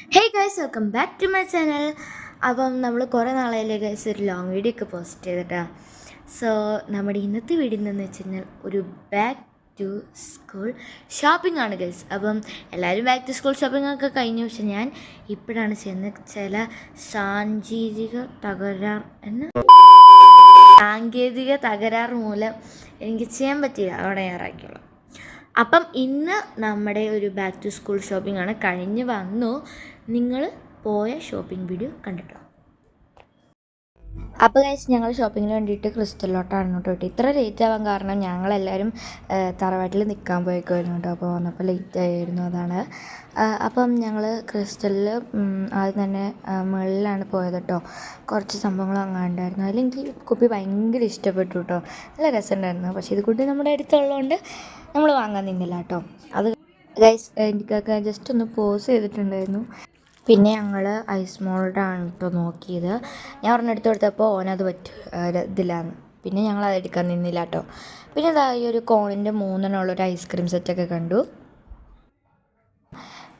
Hey guys, welcome back to my channel. അപ്പം നമ്മൾ കുറേ നാളായില്ലേ ഗൈസ് ഒരു ലോങ് വീഡിയോ ഒക്കെ പോസ്റ്റ് ചെയ്തിട്ടാ. സോ നമ്മുടെ ഇന്നത്തെ വീഡിയോ എന്താണെന്ന് വെച്ച് കഴിഞ്ഞാൽ ഒരു ബാക്ക് ടു സ്കൂൾ ഷോപ്പിംഗ് ആണ് ഗൈസ്. അപ്പം എല്ലാവരും ബാക്ക് ടു സ്കൂൾ ഷോപ്പിംഗ് ഒക്കെ കഴിഞ്ഞു. പക്ഷെ ഞാൻ ഇപ്പോഴാണ് ചെയ്യുന്നത്. ചില സാങ്കേതിക തകരാറ് മൂലം എനിക്ക് ചെയ്യാൻ പറ്റിയില്ല. അവിടെ ഞായറാഴ്ചയുള്ളൂ. അപ്പം ഇന്ന് നമ്മുടെ ഒരു ബാക്ക് ടു സ്കൂൾ ഷോപ്പിംഗ് ആണ്. കഴിഞ്ഞ് വന്നു. നിങ്ങൾ പോയ ഷോപ്പിംഗ് വീഡിയോ കണ്ടിട്ടോ. അപ്പോൾ ഗൈസ്, ഞങ്ങൾ ഷോപ്പിങ്ങിന് വേണ്ടിയിട്ട് ക്രിസ്റ്റലിലോട്ടാണ് കേട്ടോ. ഇത്ര ലേറ്റ് ആവാൻ കാരണം ഞങ്ങളെല്ലാവരും തറവാട്ടിൽ നിൽക്കാൻ പോയേക്കുമായിരുന്നു കേട്ടോ. അപ്പോൾ വന്നപ്പോൾ ലേറ്റ് ആയിരുന്നു, അതാണ്. അപ്പം ഞങ്ങൾ ക്രിസ്റ്റലിൽ ആദ്യം തന്നെ മുകളിലാണ് പോയത് കേട്ടോ. കുറച്ച് സംഭവങ്ങൾ വാങ്ങാനുണ്ടായിരുന്നു. അതിലെനിക്ക് കുപ്പി ഭയങ്കര ഇഷ്ടപ്പെട്ടു കേട്ടോ. നല്ല രസമുണ്ടായിരുന്നു. പക്ഷേ ഇത് കൂടി നമ്മുടെ അടുത്തുള്ളതുകൊണ്ട് നമ്മൾ വാങ്ങാൻ നിന്നില്ല കേട്ടോ. അത് ഗൈസ് എനിക്കൊക്കെ ജസ്റ്റ് ഒന്ന് പോസ് ചെയ്തിട്ടുണ്ടായിരുന്നു. പിന്നെ ഞങ്ങൾ ഐസ് മോൾഡാണ് കേട്ടോ നോക്കിയത്. ഞാൻ ഒരെണ്ണം കൊടുത്തപ്പോൾ ഓനത് ഇതില്ലാന്ന്. പിന്നെ ഞങ്ങൾ അത് എടുക്കാൻ നിന്നില്ല കേട്ടോ. പിന്നെ ഇതാ ഈ ഒരു കോണിൻ്റെ 3 ഐസ്ക്രീം സെറ്റൊക്കെ കണ്ടു.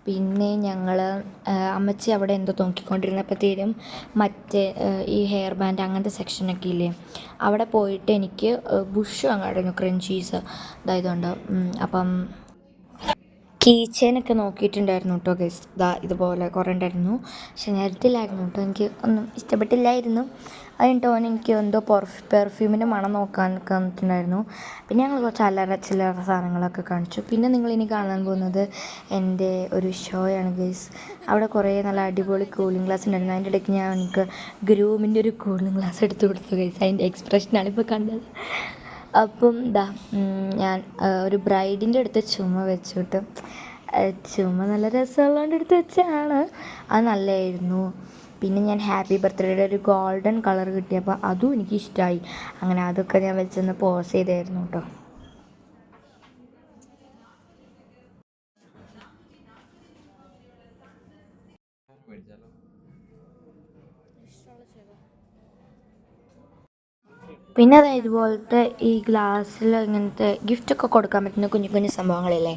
പിന്നെ ഞങ്ങൾ അമ്മച്ചി അവിടെ എന്തോ നോക്കിക്കൊണ്ടിരുന്നപ്പോഴത്തേനും മറ്റേ ഈ ഹെയർ ബാൻഡ് അങ്ങനത്തെ സെക്ഷനൊക്കെ ഇല്ലേ, അവിടെ പോയിട്ട് എനിക്ക് ബുഷ് വാങ്ങാമായിരുന്നു, ക്രഞ്ചീസ് ഇതായതുകൊണ്ട്. അപ്പം കീ ചെയിനൊക്കെ നോക്കിയിട്ടുണ്ടായിരുന്നു കേട്ടോ ഗൈസ്. ഇതുപോലെ കുറേ ഉണ്ടായിരുന്നു. പക്ഷെ ഞാൻ എടുത്തില്ലായിരുന്നു കേട്ടോ. എനിക്ക് ഒന്നും ഇഷ്ടപ്പെട്ടില്ലായിരുന്നു. അതിന് ടോൻ എനിക്ക് എന്തോ പെർഫ്യൂമിൻ്റെ മണം നോക്കാൻ വന്നിട്ടുണ്ടായിരുന്നു. പിന്നെ ഞങ്ങൾ കുറച്ച് ചില്ലറ സാധനങ്ങളൊക്കെ കാണിച്ചു. പിന്നെ നിങ്ങളിനി കാണാൻ പോകുന്നത് എൻ്റെ ഒരു ഷോയാണ് ഗൈസ്. അവിടെ കുറേ നല്ല അടിപൊളി കൂളിംഗ് ഗ്ലാസ് ഉണ്ടായിരുന്നു. അതിൻ്റെ ഇടയ്ക്ക് ഞാൻ എനിക്ക് ഗ്രൂമിൻ്റെ ഒരു കൂളിംഗ് ഗ്ലാസ് എടുത്ത് കൊടുത്തു ഗൈസ്. അതിൻ്റെ എക്സ്പ്രഷനാണ് ഇപ്പോൾ കണ്ടത്. അപ്പം ഞാൻ ഒരു ബ്രൈഡിൻ്റെ അടുത്ത് ചുമ വെച്ചിട്ട്, ചുമ നല്ല രസമുള്ളതുകൊണ്ട് എടുത്ത് വെച്ചാണ്. അത് നല്ലതായിരുന്നു. പിന്നെ ഞാൻ ഹാപ്പി ബർത്ത്ഡേയുടെ ഒരു ഗോൾഡൻ കളർ കിട്ടിയപ്പോൾ അതും എനിക്കിഷ്ടമായി. അങ്ങനെ അതൊക്കെ ഞാൻ വെച്ചൊന്ന് പോസ് ചെയ്തായിരുന്നു കേട്ടോ. പിന്നെ അത് ഇതുപോലത്തെ ഈ ഗ്ലാസ്സിൽ ഇങ്ങനത്തെ ഗിഫ്റ്റൊക്കെ കൊടുക്കാൻ പറ്റുന്ന കുഞ്ഞു കുഞ്ഞു സംഭവങ്ങളില്ലേ,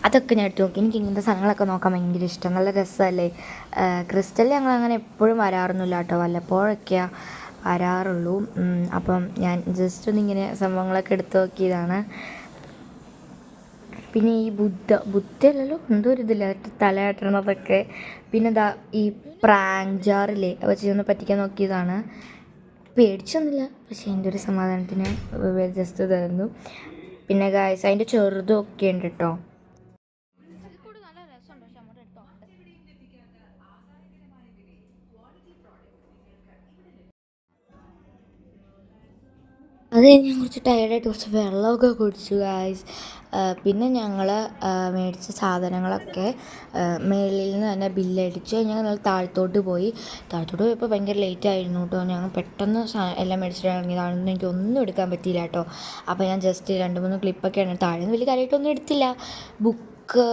അതൊക്കെ ഞാൻ എടുത്ത് നോക്കി. എനിക്ക് ഇങ്ങനത്തെ സാധനങ്ങളൊക്കെ നോക്കാൻ ഭയങ്കര ഇഷ്ടം. നല്ല രസമല്ലേ. ക്രിസ്റ്റലിൽ ഞങ്ങൾ അങ്ങനെ എപ്പോഴും വരാറൊന്നുമില്ല കേട്ടോ, വല്ലപ്പോഴൊക്കെയാണ് വരാറുള്ളൂ. അപ്പം ഞാൻ ജസ്റ്റ് ഒന്നിങ്ങനെ സംഭവങ്ങളൊക്കെ എടുത്ത് നോക്കിയതാണ്. പിന്നെ ഈ ബുദ്ധയല്ലല്ലോ, എന്തോ ഒരു ഇതില്ല, തലയാട്ടണതൊക്കെ. പിന്നെ ഈ പ്രാങ്ക് ജാറില്ലേ, അവ ചെയ്തൊന്ന് പറ്റിക്കാൻ നോക്കിയതാണ്. പേടിച്ചൊന്നുമില്ല, പക്ഷേ എൻ്റെ ഒരു സമാധാനത്തിന് ജസ്റ്റ് ഇതായിരുന്നു. പിന്നെ ഗായ്സ് അതിൻ്റെ ചെറുതും ഒക്കെ ഉണ്ട് കേട്ടോ. അത് ഞാൻ കുറച്ച് ടയർഡായിട്ട് കുറച്ച് വെള്ളമൊക്കെ കുടിച്ചു ഗായ്സ്. പിന്നെ ഞങ്ങൾ മേടിച്ച സാധനങ്ങളൊക്കെ മേളിൽ നിന്ന് തന്നെ ബില്ലടിച്ച് ഞങ്ങൾ താഴത്തോട്ട് പോയപ്പോൾ ഭയങ്കര ലേറ്റ് ആയിരുന്നു കേട്ടോ. ഞങ്ങൾ പെട്ടെന്ന് എല്ലാം മേടിച്ചിട്ട് ഇറങ്ങിയതാണെന്ന് എനിക്കൊന്നും എടുക്കാൻ പറ്റിയില്ല കേട്ടോ. അപ്പോൾ ഞാൻ ജസ്റ്റ് 2-3 ക്ലിപ്പൊക്കെയാണ്, താഴെ നിന്ന് വലിയ കാര്യമായിട്ടൊന്നും എടുത്തില്ല. ബുക്ക്,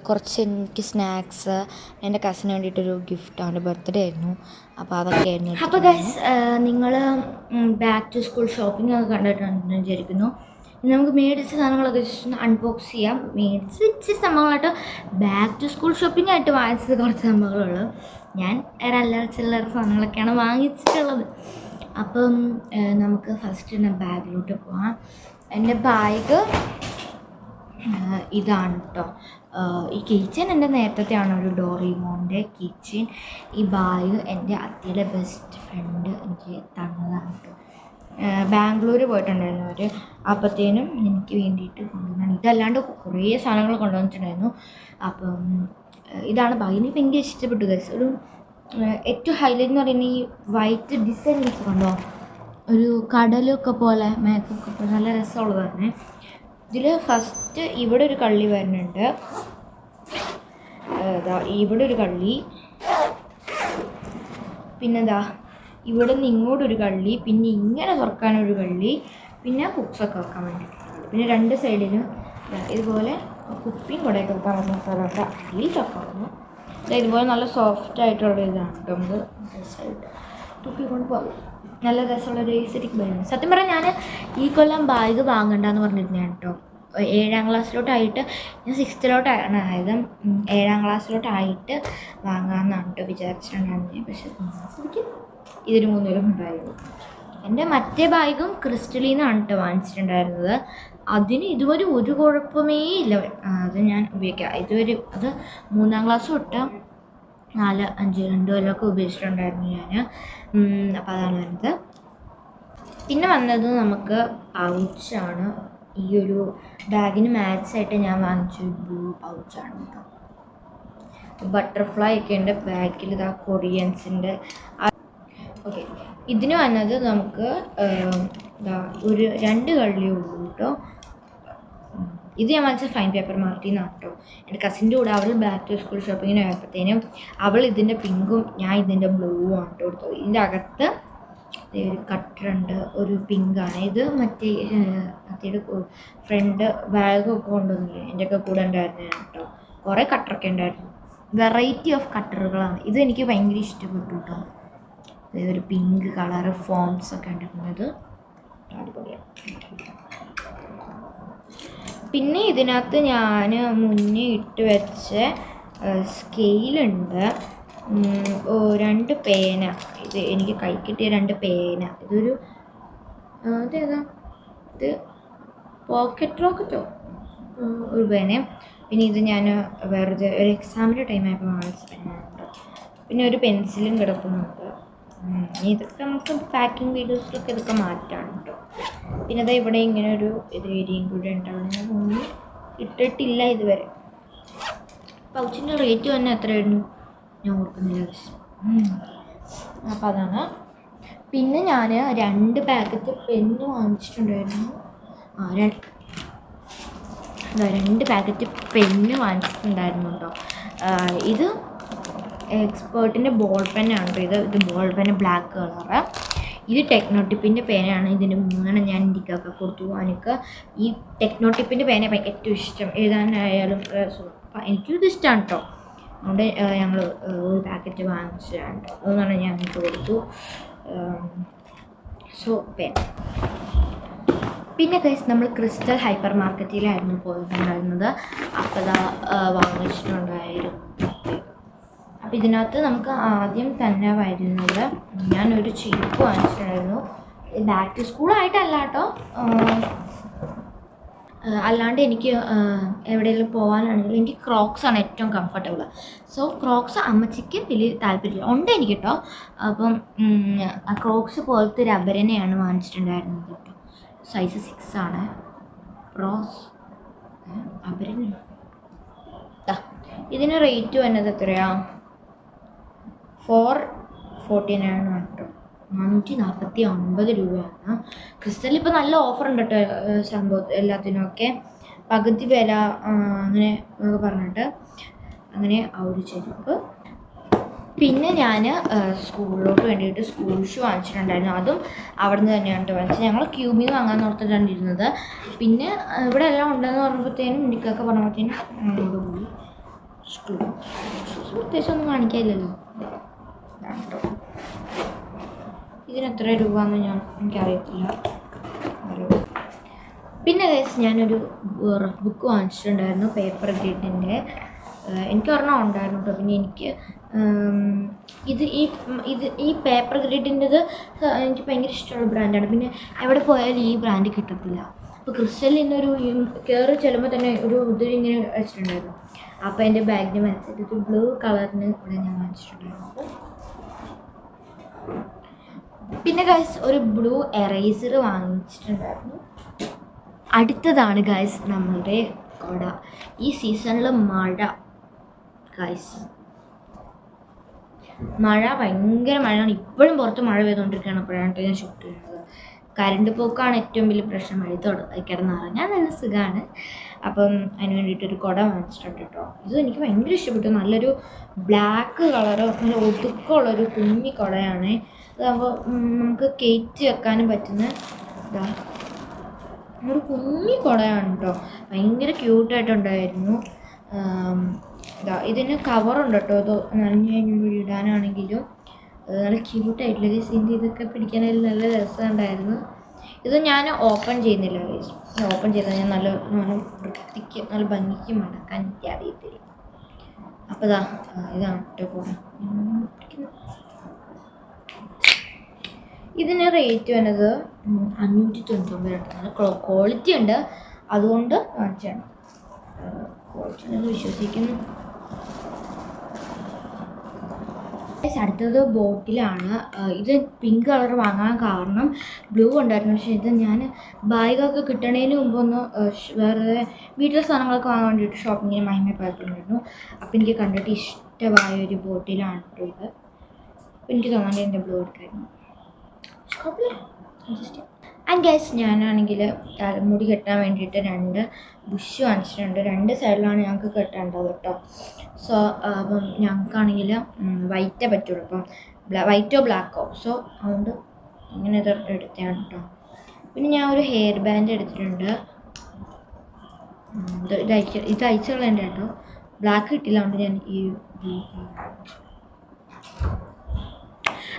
കുറച്ച് എനിക്ക് സ്നാക്സ്, എൻ്റെ കസിന് വേണ്ടിയിട്ടൊരു ഗിഫ്റ്റ്, അവൻ്റെ ബർത്ത്ഡേ ആയിരുന്നു. അപ്പോൾ അതൊക്കെ ആയിരുന്നു. അപ്പോൾ ഗൈസ്, നിങ്ങൾ ബാക്ക് ടു സ്കൂൾ ഷോപ്പിംഗ് ഒക്കെ കണ്ടിട്ടുണ്ടെന്ന് വിചാരിക്കുന്നു. നമുക്ക് മേടിച്ച സാധനങ്ങളൊക്കെ ജസ്റ്റ് അൺബോക്സ് ചെയ്യാം. മേടിച്ച് ഇച്ചിരി സംഭവങ്ങളായിട്ട് ബാക്ക് ടു സ്കൂൾ ഷോപ്പിംഗ് ആയിട്ട് വാങ്ങിച്ചത് കുറച്ച് സംഭവങ്ങളുള്ളൂ. ഞാൻ വേറെ ചില്ലറ സാധനങ്ങളൊക്കെയാണ് വാങ്ങിച്ചിട്ടുള്ളത്. അപ്പം നമുക്ക് ഫസ്റ്റ് തന്നെ ബാഗിലോട്ട് പോവാം. എൻ്റെ ബാഗ് ഇതാണ് കേട്ടോ. ഈ കിച്ചൻ എൻ്റെ നേരത്തെ ആണ്, ഒരു ഡോറിമോൻ്റെ കിച്ചൻ. ഈ ബാഗ് എൻ്റെ അത്തിയുടെ ബെസ്റ്റ് ഫ്രണ്ട് എനിക്ക് തന്നതാണ് കേട്ടോ. ബാംഗ്ലൂർ പോയിട്ടുണ്ടായിരുന്നു അവർ, അപ്പോഴത്തേനും എനിക്ക് വേണ്ടിയിട്ട് കൊണ്ടുവന്നാണ്. ഇതല്ലാണ്ട് കുറേ സാധനങ്ങൾ കൊണ്ടുവന്നിട്ടുണ്ടായിരുന്നു. അപ്പം ഇതാണ് ബാഗ്. എനിക്ക് ഭയങ്കര ഇഷ്ടപ്പെട്ടു ഗൈസ്. ഒരു ഏറ്റവും ഹൈലൈറ്റ് എന്ന് പറയുന്നത് ഈ വൈറ്റ് ഡിസൈൻസ് കണ്ടോ, ഒരു കടലൊക്കെ പോലെ മേക്കൊക്കെ പോലെ നല്ല രസമുള്ളതാണ്. ഇതിൽ ഫസ്റ്റ് ഇവിടെ ഒരു കള്ളി വരുന്നുണ്ട്, ഇവിടെ ഒരു കള്ളി, പിന്നെ ഇവിടെ നിന്ന് ഇങ്ങോട്ടൊരു കള്ളി, പിന്നെ ഇങ്ങനെ തുറക്കാനൊരു കള്ളി, പിന്നെ ബുക്സൊക്കെ വെക്കാൻ വേണ്ടി, പിന്നെ 2 സൈഡിലും ഇതുപോലെ കുപ്പിയും കൂടെയൊക്കെ വെക്കാൻ പറ്റുന്ന സ്ഥലമുണ്ട്. അടിയിൽ തുറക്കാവുന്നു. ഇതുപോലെ നല്ല സോഫ്റ്റ് ആയിട്ടുള്ള ഇതാണ് കേട്ടോ. നമുക്ക് രസമായിട്ട് തുപ്പി കൊണ്ട് പോകും. നല്ല രസമുള്ളൊരു എസ്തെറ്റിക് ബാഗാണ്. സത്യം പറഞ്ഞാൽ ഞാൻ ഈ കൊല്ലം ബാഗ് വാങ്ങണ്ടെന്ന് പറഞ്ഞിരുന്നതാണ് കേട്ടോ. 7ാം ക്ലാസ്സിലോട്ടായിട്ട് ഞാൻ 6ത്തിലോട്ടാണ് ആയത്. 7ാം ക്ലാസ്സിലോട്ടായിട്ട് വാങ്ങാമെന്നാണ് കേട്ടോ വിചാരിച്ചിട്ടുണ്ടായിരുന്നത്. പക്ഷെ എനിക്ക് ഇതൊരു 3 കൊല്ലം ഉണ്ടായിരുന്നു. എൻ്റെ മറ്റേ ബാഗും ക്രിസ്റ്റലിൽ നിന്നാണ് കേട്ടോ വാങ്ങിച്ചിട്ടുണ്ടായിരുന്നത്. അതിന് ഇതുവരെ ഒരു കുഴപ്പമേ ഇല്ല. അത് ഞാൻ ഉപയോഗിക്കാം ഇതുവരെ. അത് 3ാം ക്ലാസ് തൊട്ട് 4, 5, 2 കൊല്ലമൊക്കെ ഉപയോഗിച്ചിട്ടുണ്ടായിരുന്നു ഞാൻ. അപ്പോൾ അതാണ് വരുന്നത്. പിന്നെ വന്നത് നമുക്ക് പൗച്ചാണ്. ഈ ഒരു ബാഗിന് മാച്ചായിട്ട് ഞാൻ വാങ്ങിച്ചൊരു ബ്ലൂ പൗച്ചാണ് കേട്ടോ. ബട്ടർഫ്ലൈ ഒക്കെ ഉണ്ട് ബാഗിൽ. ഇതാ കൊറിയൻസിൻ്റെ. ഓക്കെ, ഇതിന് വന്നത് നമുക്ക് ഒരു 2 കള്ളിയേ ഉള്ളൂ കേട്ടോ. ഇത് ഞാൻ വാങ്ങിച്ച ഫൈൻ പേപ്പർ മാർട്ടിൽ നിന്നാണ് കേട്ടോ. എൻ്റെ കസിൻ്റെ കൂടെ അവൾ ബാക്ക് ടു സ്കൂൾ ഷോപ്പിങ്ങിന് പോയപ്പോഴത്തേനും അവൾ ഇതിൻ്റെ പിങ്കും ഞാൻ ഇതിൻ്റെ ബ്ലൂവും ആണ് കേട്ടോ കൊടുത്തത്. ഇതിൻ്റെ അകത്ത് ഒരു കട്ടറുണ്ട്, ഒരു പിങ്കാണ്. ഇത് മറ്റേയുടെ ഫ്രണ്ട് ബാഗൊക്കെ കൊണ്ടുവന്നില്ലേ എൻ്റെയൊക്കെ കൂടെ ഉണ്ടായിരുന്നു കേട്ടോ. കുറേ കട്ടറൊക്കെ ഉണ്ടായിരുന്നു. വെറൈറ്റി ഓഫ് കട്ടറുകളാണ്. ഇത് എനിക്ക് ഭയങ്കര ഇഷ്ടപ്പെട്ടു കേട്ടോ. ഒരു പിങ്ക് കളറ് ഫോംസ് ഒക്കെ ഉണ്ടായിരുന്നത് അടിപൊളിയാണ്. പിന്നെ ഇതിനകത്ത് ഞാൻ മുന്നേ ഇട്ട് വെച്ച സ്കെയിലുണ്ട്, 2 പേന. ഇത് എനിക്ക് കൈ കിട്ടിയ 2 പേന. ഇതൊരു ഇതേതാ, ഇത് പോക്കറ്റ് റോക്കറ്റോ ഒരു പേനയും. പിന്നെ ഇത് ഞാൻ വെറുതെ ഒരു എക്സാമിൻ്റെ ടൈമായപ്പോൾ വാങ്ങിച്ചിട്ടുണ്ട്. പിന്നെ ഒരു പെൻസിലും കിടക്കുന്നുണ്ട്. ഇതൊക്കെ നമുക്ക് പാക്കിംഗ് വീഡിയോസിലൊക്കെ ഇതൊക്കെ മാറ്റാണ് കേട്ടോ. പിന്നെ അതാ ഇവിടെ ഇങ്ങനെ ഒരു ഏരിയയും കൂടെ ഉണ്ടാവും. ഞാൻ ഒന്നും ഇട്ടിട്ടില്ല ഇതുവരെ. പൗച്ചിൻ്റെ റേറ്റ് തന്നെ എത്രയായിരുന്നു ഞാൻ ഓർക്കുന്നില്ല. അപ്പം അതാണ്. പിന്നെ ഞാൻ 2 പാക്കറ്റ് പെന്ന് വാങ്ങിച്ചിട്ടുണ്ടായിരുന്നു. 2 പാക്കറ്റ് പെന്ന് വാങ്ങിച്ചിട്ടുണ്ടായിരുന്നു കേട്ടോ. ഇത് എക്സ്പേർട്ടിൻ്റെ ബോൾ പെന്നാണ് കേട്ടോ. ഇത് ബോൾ പെന്ന് ബ്ലാക്ക് കളറ്. ഇത് ടെക്നോട്ടിപ്പിൻ്റെ പേനയാണ്. ഇതിന് 3 ഞാൻ ഇന്ത്യക്കൊക്കെ കൊടുത്തു. എനിക്ക് ഈ ടെക്നോട്ടിപ്പിൻ്റെ പേന ഏറ്റവും ഇഷ്ടം. എഴുതാനായാലും എനിക്കിത് ഇഷ്ടമാണ് കേട്ടോ. അതുകൊണ്ട് ഞങ്ങൾ ഒരു പാക്കറ്റ് വാങ്ങിച്ചതാണ്. 3 ഞാൻ എനിക്ക് കൊടുത്തു. സോ പേന. പിന്നെ ഗൈസ് നമ്മൾ ക്രിസ്റ്റൽ ഹൈപ്പർ മാർക്കറ്റിലായിരുന്നു പോയിട്ടുണ്ടായിരുന്നത്. അപ്പോൾ അതാ വാങ്ങിച്ചിട്ടുണ്ടായിരുന്നു. അപ്പോൾ ഇതിനകത്ത് നമുക്ക് ആദ്യം തന്നെ വരുന്നത് ഞാനൊരു ചെരുപ്പ് വാങ്ങിച്ചിട്ടുണ്ടായിരുന്നു. ബാക്ക് ടു സ്കൂളായിട്ടല്ല കേട്ടോ, അല്ലാണ്ട് എനിക്ക് എവിടെയെങ്കിലും പോകാനാണെങ്കിൽ എനിക്ക് ക്രോക്സാണ് ഏറ്റവും കംഫർട്ടബിൾ. സോ ക്രോക്സ് അമ്മച്ചിക്ക് വലിയ താല്പര്യമില്ല, ഉണ്ട് എനിക്ക് കേട്ടോ. അപ്പം ക്രോക്സ് പോലത്തെ ഒരു അബരനെയാണ് വാങ്ങിച്ചിട്ടുണ്ടായിരുന്നത് കേട്ടോ. സൈസ് 6 ആണ്. ക്രോസ് അബരന. ഇതിന് റേറ്റ് വന്നത് എത്രയാണ്? 449 ആണ് കേട്ടോ. 449 രൂപയാണ്. ക്രിസ്റ്റലിൽ ഇപ്പോൾ നല്ല ഓഫർ ഉണ്ട് കേട്ടോ. സംഭവം എല്ലാത്തിനുമൊക്കെ പകുതി വില അങ്ങനെ പറഞ്ഞിട്ട് അങ്ങനെ ആ ഒരു ചെരുപ്പ്. പിന്നെ ഞാൻ സ്കൂളിലോട്ട് വേണ്ടിയിട്ട് സ്കൂൾ ഷൂ വാങ്ങിച്ചിട്ടുണ്ടായിരുന്നു. അതും അവിടെ നിന്ന് തന്നെയാണ് കേട്ടോ വാങ്ങിച്ചത്. ഞങ്ങൾ ക്യൂബിൽ നിന്ന് വാങ്ങാൻ ഓർത്തിട്ടുണ്ടിരുന്നത്. പിന്നെ ഇവിടെ എല്ലാം ഉണ്ടെന്ന് പറഞ്ഞപ്പോഴത്തേനും എനിക്കൊക്കെ പറഞ്ഞപ്പോഴത്തേനും ഞങ്ങളോട് പോയി. സ്കൂൾ പ്രത്യേകിച്ച് ഒന്നും കാണിക്കാനില്ലല്ലോ. കേട്ടോ ഇതിന് എത്ര രൂപ എന്ന് എനിക്കറിയത്തില്ല. പിന്നെ ഗൈസ് ഞാനൊരു റഫ് ബുക്ക് വാങ്ങിച്ചിട്ടുണ്ടായിരുന്നു, പേപ്പർ ഗ്രിഡിൻ്റെ. എനിക്ക് ഒരെണ്ണം ഉണ്ടായിരുന്നു കേട്ടോ. പിന്നെ എനിക്ക് ഈ പേപ്പർ ഗ്രിഡിൻ്റെത് എനിക്ക് ഭയങ്കര ഇഷ്ടമുള്ള ബ്രാൻഡാണ്. പിന്നെ എവിടെ പോയാലും ഈ ബ്രാൻഡ് കിട്ടത്തില്ല. അപ്പോൾ ക്രിസ്റ്റലിൽ നിന്നൊരു കയറി ചെല്ലുമ്പോൾ തന്നെ ഒരു ഇതിൽ ഇങ്ങനെ വെച്ചിട്ടുണ്ടായിരുന്നു. അപ്പോൾ എൻ്റെ ബാഗിന് മനസ്സിലായിട്ട് ഒരു ബ്ലൂ കളറിന് ഇവിടെ ഞാൻ വാങ്ങിച്ചിട്ടുണ്ടായിരുന്നു. പിന്നെ ഗൈസ് ഒരു ബ്ലൂ എറേസർ വാങ്ങിച്ചിട്ടുണ്ടായിരുന്നു. അടുത്തതാണ് ഗൈസ് നമ്മളുടെ കുട. ഈ സീസണിൽ മഴ ഗൈസ്, മഴ ഭയങ്കര മഴയാണ്. ഇപ്പോഴും പുറത്ത് മഴ പെയ്തുകൊണ്ടിരിക്കുകയാണ്. അപ്പോഴാണ് ഞാൻ ഷൂട്ട് ചെയ്യുന്നത്. കറണ്ട് പോക്കാണ് ഏറ്റവും വലിയ പ്രശ്നം. കിടന്നിറങ്ങാൻ നല്ല സുഖമാണ്. അപ്പം അതിന് വേണ്ടിയിട്ടൊരു കുട വാങ്ങിച്ചിട്ടുണ്ട് കേട്ടോ. ഇത് എനിക്ക് ഭയങ്കര ഇഷ്ടപ്പെട്ടു. നല്ലൊരു ബ്ലാക്ക് കളറ്, നല്ല ഒതുക്കമുള്ളൊരു കുഞ്ഞി കുടയാണ്. അതാകുമ്പോൾ നമുക്ക് കയറ്റി വെക്കാനും പറ്റുന്ന ഒരു കുഞ്ഞി കുടയാണ് കേട്ടോ. ഭയങ്കര ക്യൂട്ടായിട്ടുണ്ടായിരുന്നു. ഇതിന് കവറുണ്ട് കേട്ടോ. ഇത് നനഞ്ഞു കഴിഞ്ഞുമ്പോൾ ഇടാനാണെങ്കിലും നല്ല ക്യൂട്ടായിട്ടുള്ള ഇതിൻ്റെ ഇതൊക്കെ പിടിക്കാനായാലും നല്ല രസമുണ്ടായിരുന്നു. ഇത് ഞാൻ ഓപ്പൺ ചെയ്യുന്നില്ല ഗൈസ്. ഓപ്പൺ ചെയ്താൽ ഞാൻ നല്ല വൃത്തിക്ക് നല്ല ഭംഗിക്ക് മടക്കാൻ എനിക്ക് അറിയത്തില്ല. അപ്പോൾ ഇതാണ് കേട്ടോ കൂടെ. ഇതിന് റേറ്റ് വരുന്നത് 599 നല്ല ക്വാളിറ്റി ഉണ്ട്, അതുകൊണ്ട് വാങ്ങിച്ചാണ്. ക്വാളിറ്റി ഉണ്ടെന്ന് വിശ്വസിക്കുന്നു. അടുത്തത് ബോട്ടിലാണ്. ഇത് പിങ്ക് കളർ വാങ്ങാൻ കാരണം ബ്ലൂ ഉണ്ടായിരുന്നു, പക്ഷേ ഇത് ഞാൻ ബാഗൊക്കെ കിട്ടണതിന് മുമ്പൊന്ന് വേറെ വീട്ടിലെ സാധനങ്ങളൊക്കെ വാങ്ങാൻ വേണ്ടിയിട്ട് ഷോപ്പിങ്ങിന് മഹിമ പോയിട്ടുണ്ടായിരുന്നു. അപ്പോൾ എനിക്ക് കണ്ടിട്ട് ഇഷ്ടമായ ഒരു ബോട്ടിലാണ് കേട്ടോ ഇത്. അപ്പോൾ എനിക്ക് തോന്നുന്നത് എൻ്റെ ബ്ലൂ എടുക്കായിരുന്നു. ആൻഡ് ഗൈസ്, ഞാനാണെങ്കിൽ തലമുടി കെട്ടാൻ വേണ്ടിയിട്ട് 2 ബുഷ് വാങ്ങിച്ചിട്ടുണ്ട്. 2 സൈഡിലാണ് ഞങ്ങൾക്ക് കെട്ടേണ്ടത് കേട്ടോ. സോ അപ്പം ഞങ്ങൾക്കാണെങ്കിൽ വൈറ്റേ പറ്റുള്ളൂ, അപ്പം വൈറ്റോ ബ്ലാക്കോ. സോ അതുകൊണ്ട് ഇങ്ങനെ ഇത് എടുത്തതാണ് കേട്ടോ. പിന്നെ ഞാൻ ഒരു ഹെയർ ബാൻഡ് എടുത്തിട്ടുണ്ട്. ഇത് അയച്ചു കളയണ്ട കേട്ടോ, ബ്ലാക്ക് കിട്ടില്ല, അതുകൊണ്ട് ഞാൻ ഈ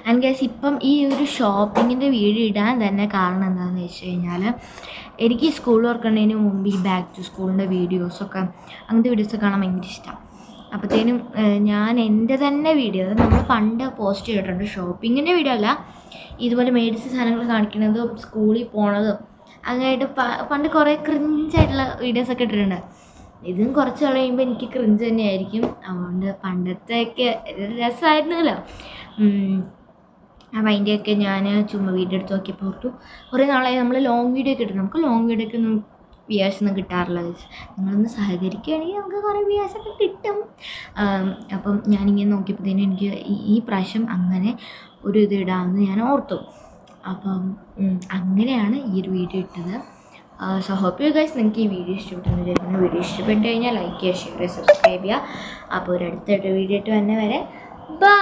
ആൻഡ് ഗൈസ്, ഇപ്പം ഈ ഒരു ഷോപ്പിങ്ങിൻ്റെ വീഡിയോ ഇടാൻ തന്നെ കാരണം എന്താണെന്ന് വെച്ച് കഴിഞ്ഞാൽ, എനിക്ക് ഈ സ്കൂൾ തുറക്കുന്നതിന് മുമ്പ് ഈ ബാക്ക് ടു സ്കൂളിൻ്റെ വീഡിയോസൊക്കെ അങ്ങനത്തെ വീഡിയോസൊക്കെ കാണാൻ ഭയങ്കര ഇഷ്ടമാണ്. അപ്പോഴത്തേനും ഞാൻ എൻ്റെ തന്നെ വീഡിയോ, അത് നമ്മൾ പണ്ട് പോസ്റ്റ് ചെയ്തിട്ടുണ്ട്, ഷോപ്പിങ്ങിൻ്റെ വീഡിയോ അല്ല, ഇതുപോലെ മേടിച്ച സാധനങ്ങൾ കാണിക്കുന്നതും സ്കൂളിൽ പോണതും അങ്ങനെയായിട്ട് പണ്ട് കുറേ ക്രിഞ്ചായിട്ടുള്ള വീഡിയോസൊക്കെ ഇട്ടിട്ടുണ്ട്. ഇതും കുറച്ച് കഴിയുമ്പോൾ എനിക്ക് ക്രിഞ്ച് തന്നെയായിരിക്കും. അതുകൊണ്ട് പണ്ടത്തെയൊക്കെ രസമായിരുന്നല്ലോ. അപ്പോൾ അതിൻ്റെയൊക്കെ ഞാൻ ചുമ്മാ വീഡിയോ എടുത്ത് നോക്കിയപ്പോൾ ഓർത്തു, കുറേ നാളായി നമ്മൾ ലോങ് വീഡിയോ ഒക്കെ ഇട്ടു. നമുക്ക് ലോങ് വീഡിയോ ഒക്കെ ഒന്നും വ്യൂവേഴ്സ് ഒന്നും കിട്ടാറില്ല. നിങ്ങളൊന്ന് സഹകരിക്കുകയാണെങ്കിൽ നമുക്ക് കുറേ വ്യൂവേഴ്സൊക്കെ കിട്ടും. അപ്പം ഞാനിങ്ങനെ നോക്കിയപ്പോഴത്തേനും എനിക്ക് ഈ പ്രാവശ്യം അങ്ങനെ ഒരു ഇത് ഇടാമെന്ന് ഞാൻ ഓർത്തു. അപ്പം അങ്ങനെയാണ് ഈ ഒരു വീഡിയോ ഇട്ടത്. സോ ഹോപ്പ് യു ഗൈസ് നിങ്ങൾക്ക് ഈ വീഡിയോ ഇഷ്ടപ്പെട്ടെന്ന് വിചാരിക്കുന്നു. വീഡിയോ ഇഷ്ടപ്പെട്ട് കഴിഞ്ഞാൽ ലൈക്ക് ചെയ്യുക, ഷെയർ ചെയ്യുക, സബ്സ്ക്രൈബ് ചെയ്യുക. അപ്പോൾ ഒരു അടുത്തൊരു വീഡിയോ ഇട്ട് വരെ ബൈ.